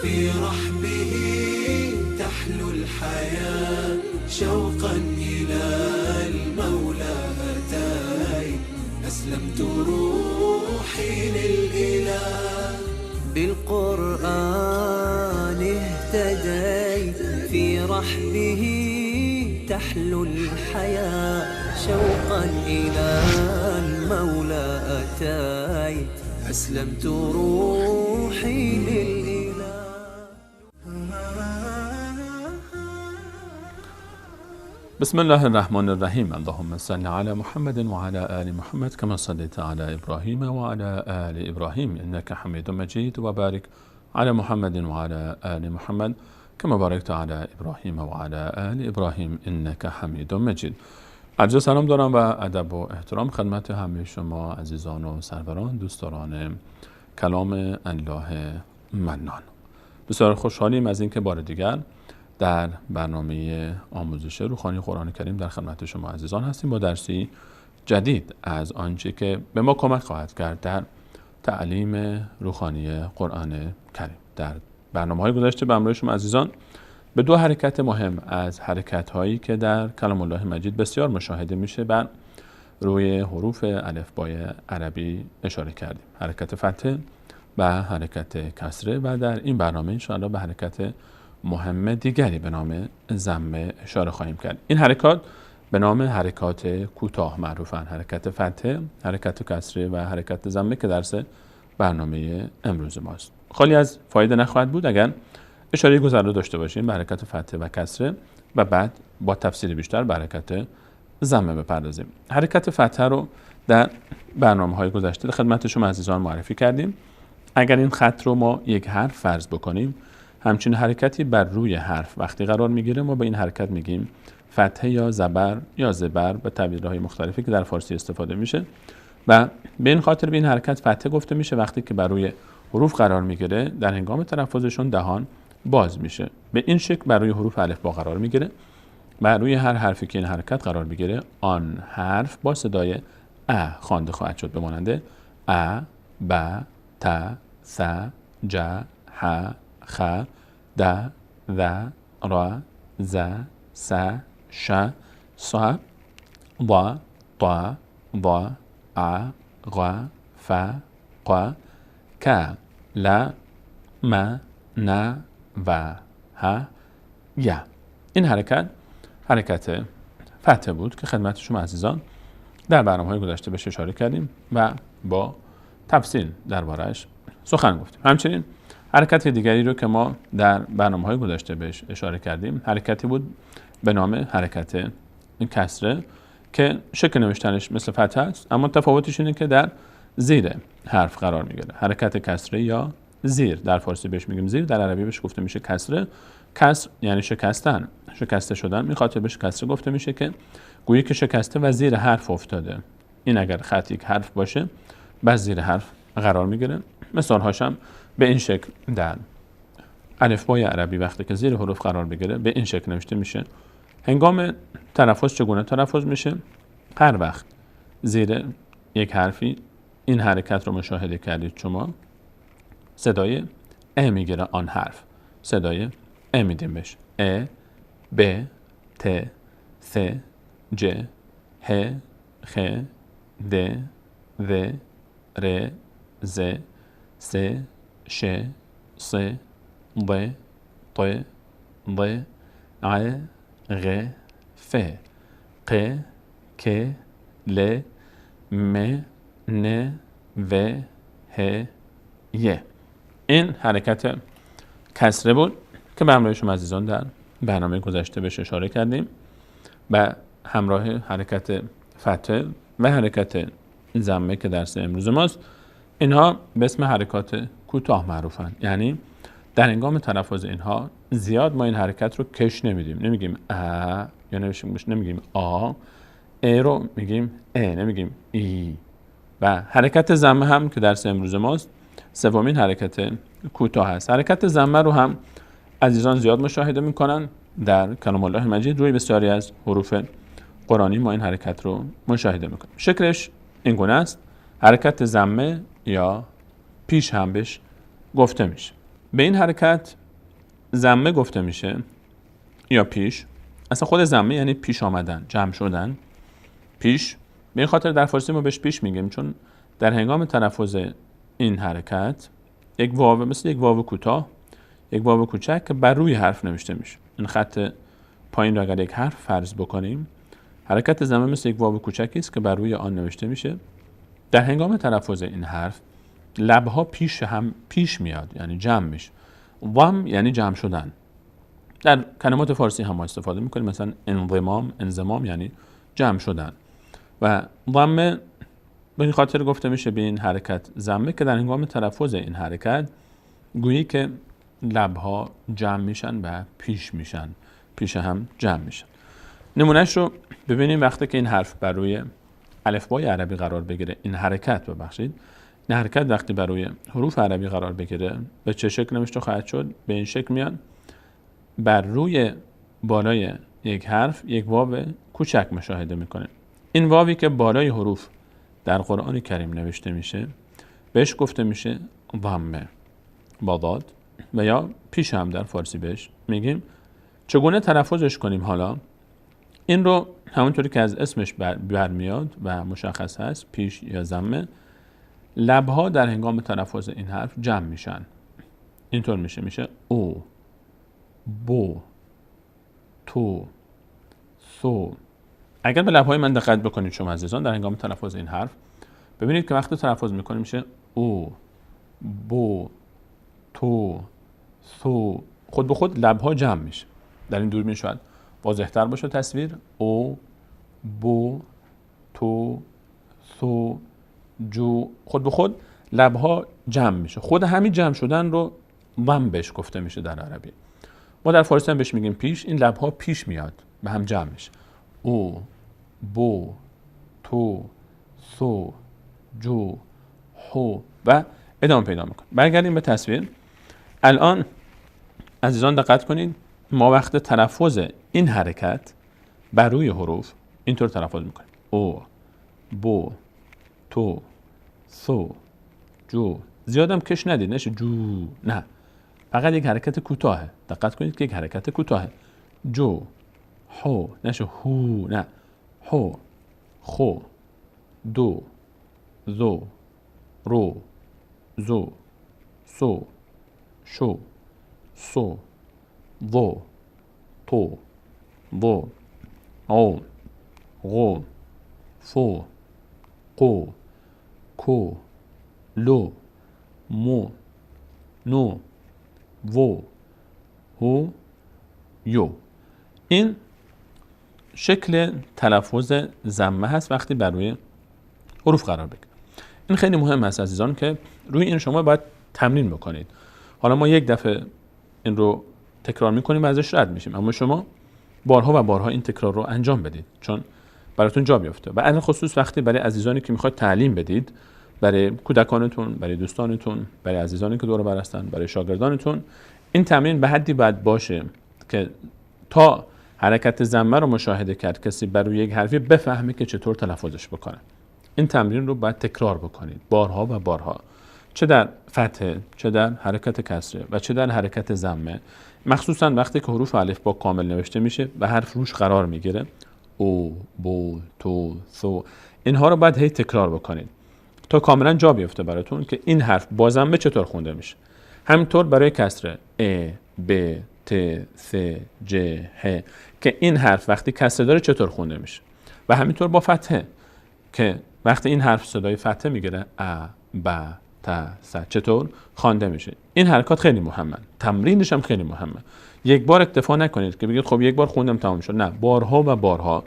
في رحبه تحلو الحياة شوقا إلى المولى أتيت أسلمت روحي للإله بالقرآن اهتديت في رحبه تحلو الحياة شوقا إلى المولى أتيت أسلمت روحي للإله. بسم الله الرحمن الرحيم. اللهم صل على محمد وعلى آل محمد كما صليت على إبراهيم وعلى آل إبراهيم إنك حميد مجيد، وبارك على محمد وعلى آل محمد كما باركت على ابراهیم و علی آل ابراهیم انک حمید مجید. عرض سلام دارم و ادب و احترام خدمت همه شما عزیزان و سروران دوستداران کلام الله منان. بسیار خوشحالیم از اینکه بار دیگر در برنامه آموزش روحانی قرآن کریم در خدمت شما عزیزان هستیم با درسی جدید از آنچه که به ما کمک خواهد کرد در تعلیم روحانی قرآن کریم. در برنامه‌های گذشته به همراه شما عزیزان به دو حرکت مهم از حرکت‌هایی که در کلام الله مجید بسیار مشاهده میشه بر روی حروف الفبای عربی اشاره کردیم. حرکت فتحه و حرکت کسره، و در این برنامه انشاءالله به حرکت مهم دیگری به نام ضمه اشاره خواهیم کرد. این حرکات به نام حرکات کوتاه معروفن: حرکت فتحه، حرکت کسره و حرکت ضمه که درس برنامه امروز ماست. خالی از فایده نخواهد بود اگر اشاره گذرا داشته باشیم به حرکت فتحه و کسره و بعد با تفصیل بیشتر به حرکت ضمه بپردازیم. حرکت فتحه رو در برنامه‌های گذشته خدمت شما عزیزان معرفی کردیم. اگر این خط رو ما یک حرف فرض بکنیم، همچین حرکتی بر روی حرف وقتی قرار میگیره ما به این حرکت میگیم فتحه یا زبر یا زبر به تعبیرهای مختلفی که در فارسی استفاده میشه، و به این خاطر به این حرکت فتحه گفته میشه وقتی که بر روی حروف قرار میگیره در هنگام تلفظشون دهان باز میشه. به این شکل بر روی حروف الفبا قرار میگیره. بر روی هر حرفی که این حرکت قرار بگیره آن حرف با صدای ا خوانده خواهد شد، به مانند ا، ب، ت، ث، ج، ح، خ، د، ذ، ر، ز، س، ش، ص، ض، ط، ض، ع، غ، ف، ق، ک، ل، م، ن، و، ه، ی. این حرکت فتحه بود که خدمت شما عزیزان در برنامه‌های گذشته بهش اشاره کردیم و با تفصیل درباره‌اش سخن گفتیم. همچنین حرکت دیگری رو که ما در برنامه‌های گذشته بهش اشاره کردیم حرکتی بود به نام حرکت کسره که شکل نوشتنش مثل فتحه است، اما تفاوتش اینه که در زیر حرف قرار میگیره. حرکت کسره یا زیر، در فارسی بهش میگیم زیر، در عربی بهش گفته میشه کسره. کسر یعنی شکستن، شکسته شدن. این خاطر بهش کسره گفته میشه که گویی که شکسته و زیر حرف افتاده. این اگر خط یک حرف باشه بعد زیر حرف قرار میگیره. مثال هاشم به این شکل در الفبای عربی وقتی که زیر حروف قرار بگیره به این شکل نوشته میشه. هنگام تلفظ چگونه تلفظ میشه؟ هر وقت زیر یک حرفی این حرکت رو مشاهده کردید شما، صدای ا میگیره آن حرف، صدای ا میدیم بهش: ا، ب، ت، ث، ج، ه، خ، د، ذ، ر، ز، س، ش، ص، ض، ط، ض، ع، غ، ف، ق، ک، ل، م، ن، و، ه، ی. این حرکت کسره بود که به همراه شما عزیزان در برنامه گذشته بهش اشاره کردیم و همراه حرکت فتحه و حرکت ضمه که درس امروز ماست. اینها به اسم حرکات کوتاه معروفن، یعنی در هنگام تلفظ اینها زیاد ما این حرکت رو کش نمیدیم، نمیگیم ا یا نمیگیم آ، ای رو میگیم ا، نمیگیم ای. و حرکت ضمه هم که درس امروز ماست سومین حرکت کوتاه است. حرکت ضمه رو هم عزیزان زیاد مشاهده میکنن در کلام الله مجید. روی بسیاری از حروف قرآنی ما این حرکت رو مشاهده میکنیم. شکلش این گونه است: حرکت ضمه یا پیش هم بهش گفته میشه. به این حرکت ضمه گفته میشه یا پیش. اصلا خود ضمه یعنی پیش آمدن، جمع شدن. پیش به این خاطر در فارسی ما بهش پیش میگیم چون در هنگام تلفظ این حرکت یک واو، مثل یک واو کوتاه، یک واو کوچک که بر روی حرف نوشته میشه. این خط پایین رو اگر یک حرف فرض بکنیم، حرکت ضمه مثل یک واو کوچکی است که بر روی آن نوشته میشه. در هنگام تلفظ این حرف لبها پیش میاد، یعنی جمع میشه. ضم یعنی جمع شدن. در کلمات فارسی هم ما استفاده میکنیم، مثلا انضمام یعنی جمع شدن. و ضمه به این خاطر گفته میشه به این حرکت ضمه که در هنگام تلفظ این حرکت گویی که لبها جمع میشن و پیش میشن، پیش هم جمع میشن. نمونهش رو ببینیم. وقتی که این حرف بر روی الفبای عربی قرار بگیره، این حرکت این حرکت وقتی بر روی حروف عربی قرار بگیره به چه شکل نوشته خواهد شد؟ به این شکل میاد. بر روی بالای یک حرف یک واو کوچک مشاهده میکنه. این واوی که بالای حروف در قرآن کریم نوشته میشه بهش گفته میشه ضمه با ضاد، و یا پیش هم در فارسی بهش میگیم. چگونه تلفظش کنیم؟ حالا این رو همونطوری که از اسمش برمیاد و مشخص هست، پیش یا ضمه، لبها در هنگام تلفظ این حرف جمع میشن. اینطور میشه او، بو، تو، سو. اگر به لبهای من دقت بکنید شما عزیزان در هنگام تلفظ این حرف، ببینید که وقتی تلفظ میکنیم میشه او، بو، تو، سو. خود به خود لبها جمع میشه. در این دوربین شاید واضح‌تر باشه تصویر. او، بو، تو، سو، جو. خود به خود لبها جمع میشه. خود همین جمع شدن رو ضم بهش گفته میشه در عربی. ما در فارسی هم بهش میگیم پیش. این لبها پیش میاد، به هم جمع میشه. او، بو، تو، سو، جو، هو و ادامه پیدا میکنه. برگردیم به تصویر. الان عزیزان دقت کنید، ما وقت تلفظ این حرکت بر روی حروف اینطور تلفظ میکنیم: او، بو، تو، سو، جو. زیادم کش ندید، نشه جو، نه، فقط یک حرکت کوتاهه. دقت کنید که یک حرکت کوتاهه. جو، هو، نشه هو، نه، هو، خو، دو، زو، رو، زو، سو، شو، سو، ضو، تو، ضو، او، غو، فو، قو، کو، لو، مو، نو، وو، هو، یو. این شکل تلفظ ضمه هست وقتی بر روی حروف قرار بگیره. این خیلی مهم است عزیزان که روی این شما باید تمرین بکنید. حالا ما یک دفعه این رو تکرار میکنیم و ازش رد میشیم، اما شما بارها و بارها این تکرار رو انجام بدید چون براتون جا بیفته. و علاوه خصوص وقتی برای عزیزانی که میخواید تعلیم بدید، برای کودکانتون، برای دوستانتون، برای عزیزانی که دور و بر هستن، برای شاگردانتون، این تمرین به حدی باید باشه که تا حرکت ضمه رو مشاهده کرد کسی بر روی یک حرفی بفهمه که چطور تلفظش بکنه. این تمرین رو باید تکرار بکنید بارها و بارها، چه در فتحه، چه در حرکت کسره و چه در حرکت ضمه، مخصوصا وقتی که حروف الف با کامل نوشته میشه و حرف روش قرار میگیره. او، بو، تو، سو. اینها رو باید هی تکرار بکنید تا کاملا جا بیفته براتون که این حرف با ضمه چطور خونده میشه. همینطور برای کسره ا، ب، ت، ث، ج، ه که این حرف وقتی کسره داره چطور خونده میشه. و همینطور با فتحه که وقتی این حرف صدای فتحه میگیره ا، ب، ت، ث چطور خوانده میشه. این حرکات خیلی مهمه، تمرینش هم خیلی مهمه. یک بار اکتفا نکنید که بگید خب یک بار خوندم تمام شد، نه، بارها و بارها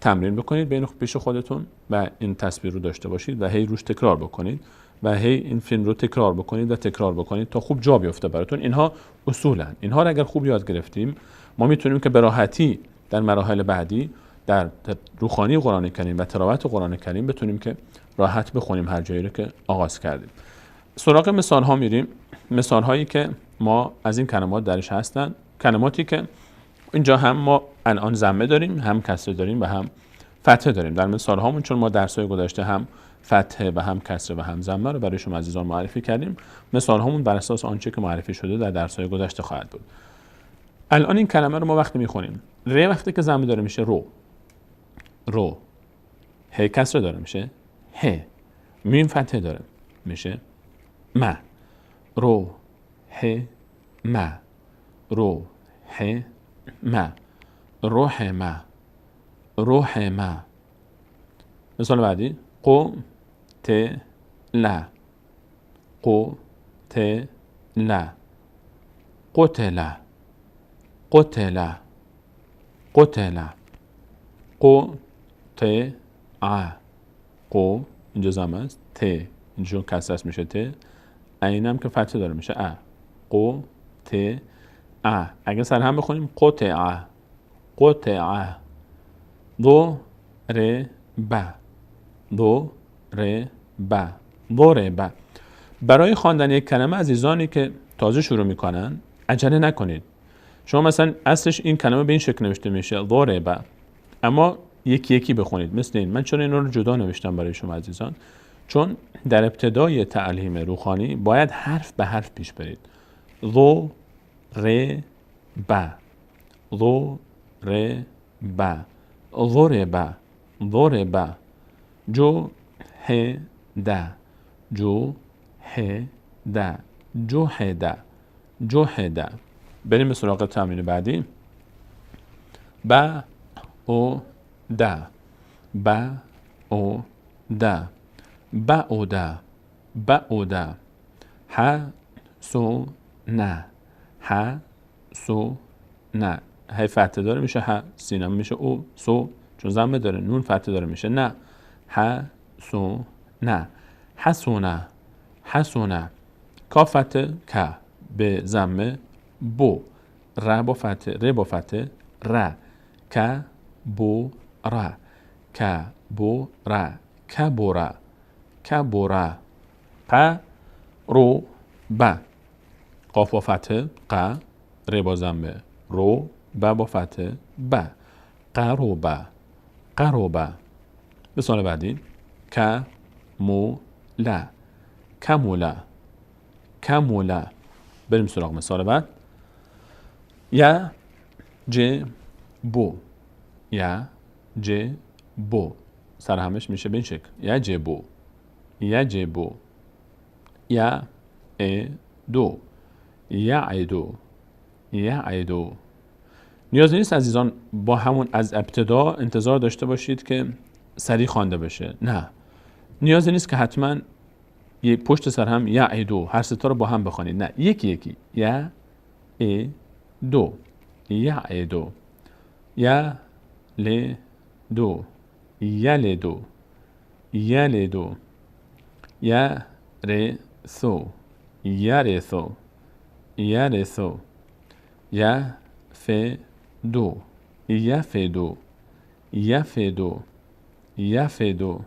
تمرین بکنید بین پیش خودتون و این تصویر رو داشته باشید و هی روش تکرار بکنید و هی این فیلم رو تکرار بکنید و تکرار بکنید تا خوب جا بیفته براتون. اینها اصولن. اینها رو اگر خوب یاد گرفتیم ما میتونیم که به راحتی در مراحل بعدی در روخوانی قرآن کریم و تلاوت قرآن کریم بتونیم که راحت بخونیم هر جایی رو که آغاز کردیم. سراغ مثال ها میریم. مثال هایی که ما از این کلمات درش هستن، کلماتی که اینجا هم ما الان ضمه داریم، هم کسره داریم و هم فتحه داریم در مثال هامون، چون ما درس‌های گذشته هم فتحه و هم کسره و هم ضمه رو برای شما عزیزان معرفی کردیم. مثال هامون بر اساس آنچه که معرفی شده در درس‌های گذشته خواهد بود. الان این کلمه رو ما وقتی میخونیم، ر وقتی که ضمه داره میشه رو، ه کسره داره میشه ه، میم فتحه داره میشه م، رو ه م، رو ه م، روح م، روح م. مثال بعدی قو ت ل، قو ت ل، قتل، قتل، قتل، قو ت ع، قو اینجا ضمه است، ت اینجا کسره است میشه ت، اینم که فتحه داره میشه ا، قو ت ع. اگه سر هم بخونیم قطع، قطع، دو ر ب، دو ر ب، ضرب. برای خواندن یک کلمه عزیزانی که تازه شروع میکنن عجله نکنید. شما مثلا اصلش این کلمه به این شکل نوشته میشه ضرب، اما یکی یکی بخونید مثل این. من چون این رو جدا نوشتم برای شما عزیزان، چون در ابتدای تعلیم روحانی باید حرف به حرف پیش برید. ضو ر ب، ضو ر ب، ضرب، ضرب، جو ه د، جو ه د، جوحد، جوحد. بریم به سراغ تمرین بعدی. ب او د، ب او د، بعد، بعد، ح سو نه، ح سو نه، ه فتحه داره میشه ح، سینم میشه او، سو چون ضمه داره، نون فتحه داره میشه نه، ح سو نه، حسونه، حسونه، کاف فتحه ک، به ضمه بو، ر با فتحه، ر با فتحه ر، ک بو ر، ک بو ر، کبوره، کبوره، ق رو ب، قاف با فتحه ق، ر با ضمه رو، ب با فتحه ب، قروبه، قروبه. مثال بعدی ک مو ل، کموله، کموله. بریم سراغ مثال بعد. یا ج بو، یا ج بو، سر همش میشه به این شکل یا ج بو، یا ج بو، یا ا دو، یا عیدو، یا عیدو. نیازی نیست عزیزان با همون از ابتدا انتظار داشته باشید که سریع خوانده بشه، نه، نیازی نیست که حتما یه پشت سر هم یا عیدو هر سه تا رو با هم بخوانید، نه، یکی یکی، یا ا دو، یا عیدو، یا ل دو، یل دو، یل دو، یا ر ثو، یرثو، یرثو، یا ف دو، یفدو، یفدو، یفدو.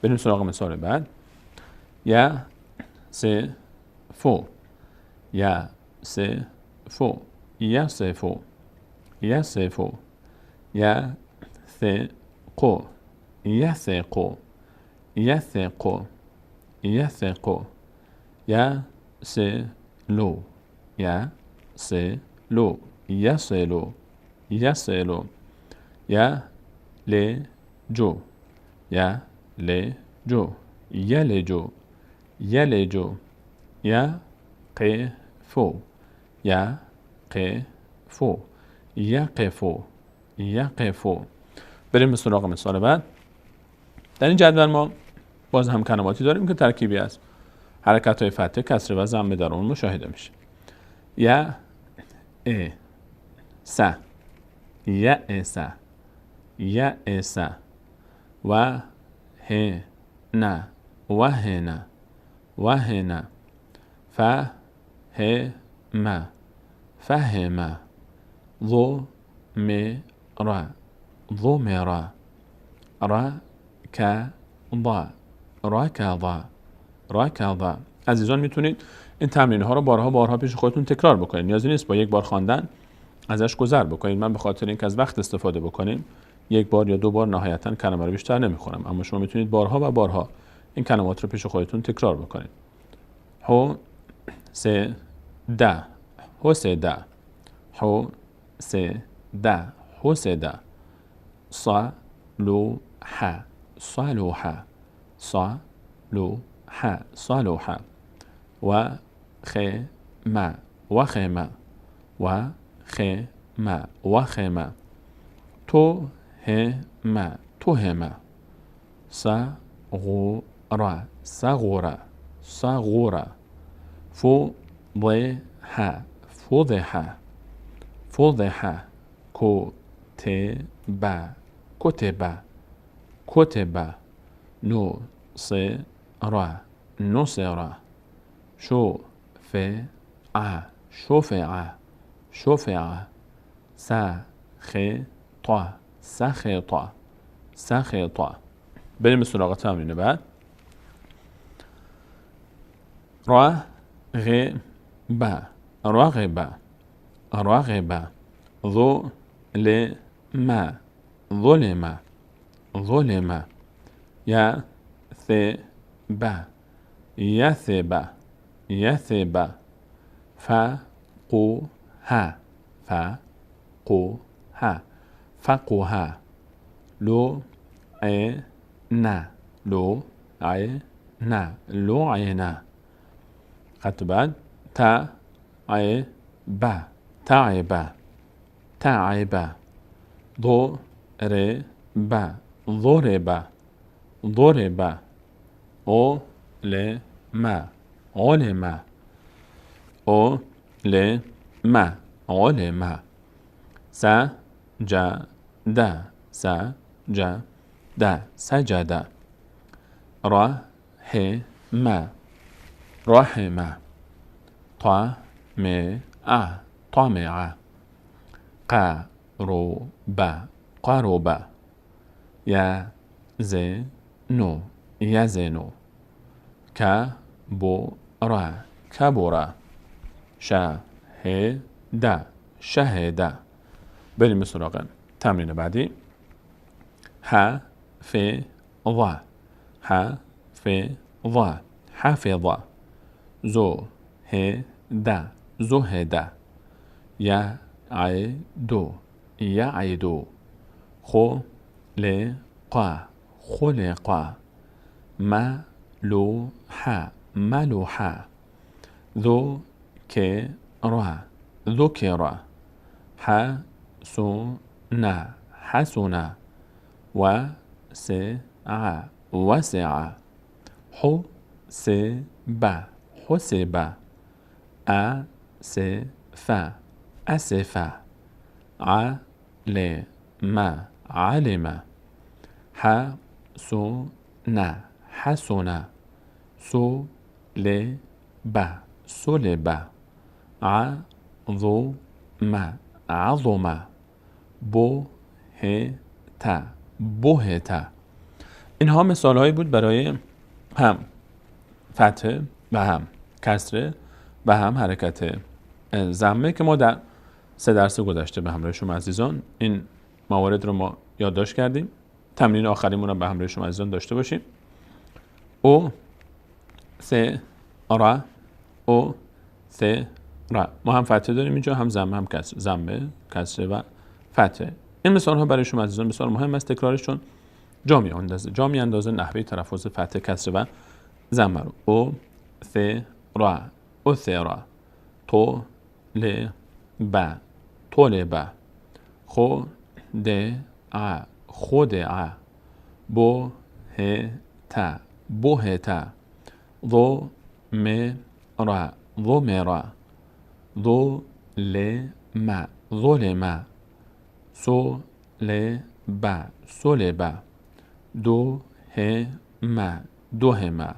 بریم سراغ مثال بعد. یا سه فو، یا سه فو، یا سه فو، یا سه فو، یا سه قو، یا سه قو، یا سه قو، یا سه قو، یا سه لو، یا سه لو، یا سه لو، یا سه لو، یا ل جو، یا ل جو، یا ل جو، یا ل جو، یا ق فو، یا ق فو، یا ق فو، یا ق فو. بریم به سراغ مثال بعد. در این جدول ما باز هم کلماتی داریم که ترکیبی است. حرکت های فتحه، کسره و ضمه در اون مشاهده میشه. یا ا س، یا س، یا س، و ه نه، و ه نه، و ه نه، ف ه م، فهم، ضو م را، ضمر، را ک ضا، رکض، رکض. عزیزان میتونید این تمرین ها رو بارها پیش خودتون تکرار بکنید. نیازی نیست با یک بار خواندن ازش گذر بکنید. من به خاطر اینکه از وقت استفاده بکنیم یک بار یا 2 بار نهایتا کلمه رو بیشتر نمیخونم، اما شما میتونید بارها و بارها این کلمات رو پیش خودتون تکرار بکنید. هو سه ده، حسد، هو سه ده، حسد، صلوح، صلوح، صلوح، صلوح، وخيمة، وخيمة، وخيمة، وخيمة، تهمة، تهمة، صغورة، صغورة، صغورة، فضح، فضح، فضح، كتب، كتب، كتب، نصر، نصر، شفع، شفع، شفع، سخط، سخط، سخط. بریم به سراغ تمرین بعد. رغب، رغب، رغب، ظلم، ظلم، ظلم، يثب، يثب، يثب، فقه، فقه، فقه، لعن، لعن، لعن. خط بعد تعب، تعب، تعب، ضرب، ضرب، ضرب، علم، علم، علم، علم، سجد، سجد، سجد، رحم، رحم، طمع، طمع، قرب، قرب، يزن، يزن، كبر، كبر، شهد، شهد. بریم به سراغ تمرین بعدی. حفظ، حفظ، حفظ، زهد، زهد، يعد، يعد، خلق، خلق، ملوح، ملوح، ذكر، ذكر، حسن، حسن، وسع، وسع، حسب، حسب، أسف، أسف، علم، علم، حسن، حسن، صلب، صلب، عظم، عظم، بهت، بهت. اینها مثال هایی بود برای هم فتحه و هم کسره و هم حرکت ضمه که ما در 3 درس گذشته به همراه شما عزیزان این موارد رو ما یادداشت کردیم. تمرین آخریمون رو به همراه شما عزیزان داشته باشیم. او سه را، او سه را. ما هم فتحه داریم اینجا، هم ضمه هم کسره، ضمه، کسره و فتحه. این مثال ها برای شما عزیزان بسیار مهم است تکرارش، چون جا میاندازه نحوه تلفظ فتحه، کسره و ضمه رو. او سه را، او سه را، تو ل با، طلب، خدع، خدع، بهت، بهت، ضمر، ضمر، ظلم، ظلم، صلب، صلب، دهم، دهم،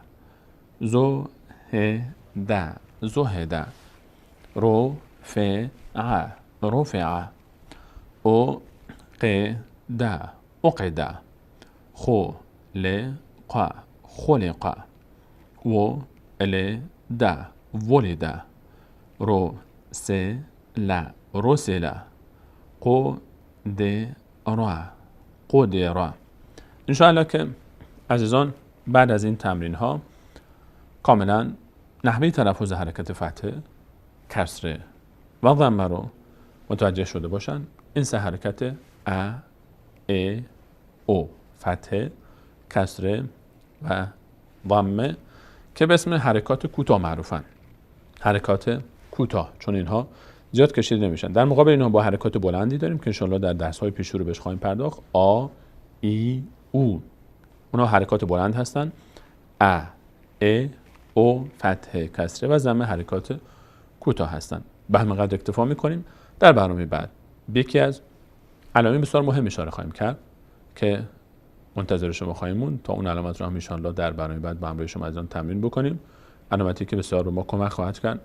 زهد، زهد، رفع، رفع، عقد، عقد، خلق، خلق، ولد، ولد، رسل، رسل، قدر، قدر. انشاءالله که عزیزان بعد از این تمرین ها کاملا نحوه تلفظ حرکت فتحه، کسره و ضمه رو متوجه شده باشن. این سه حرکت ا، ا، او، فتحه، کسره و ضمه که به اسم حرکات کوتاه معروفن. حرکات کوتاه، چون اینها زیاد کشیده نمیشن. در مقابل اینها با حرکات بلندی داریم که انشالله در درس‌های پیش رو بهش خواهیم پرداخت. آ، ای، او. اونها حرکات بلند هستن. ا، او، فتحه، کسره و ضمه حرکات کوتاه هستن. به همین قدر اکتفا میکنیم. در برنامه بعد به یکی از علائم بسیار مهم اشاره خواهیم کرد که منتظر شما خواهیم موند تا اون علامت رو هم ان شاءالله در برنامه بعد با همراه شما از آن تمرین بکنیم. علامتی که بسیار به ما کمک خواهد کرد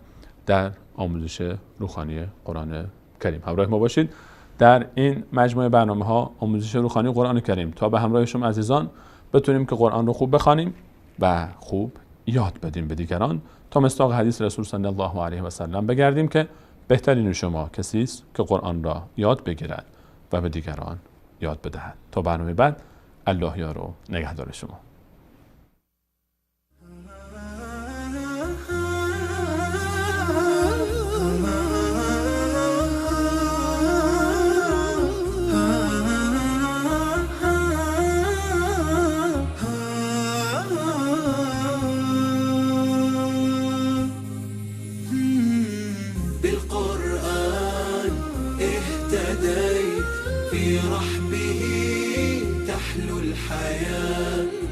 در آموزش روحانی قرآن کریم. همراه ما باشید در این مجموعه برنامه‌ها آموزش روحانی قرآن کریم تا به همراه شما عزیزان بتونیم که قرآن رو خوب بخوانیم و خوب یاد بدیم به دیگران تا مصداق حدیث رسول صلی الله علیه و سلم بگردیم که بهترین شما کسی است که قرآن را یاد بگیرد و به دیگران یاد بدهد. تا برنامه بعد، الله یار و نگهدار شما.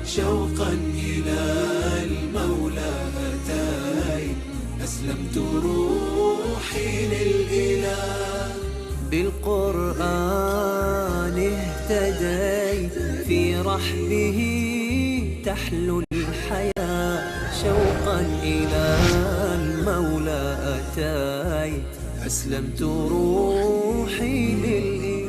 شوقا إلى المولى أتيت أسلمت روحي للإله بالقرآن اهتديت في رحبه تحلو الحياة شوقا إلى المولى أتيت أسلمت روحي للإله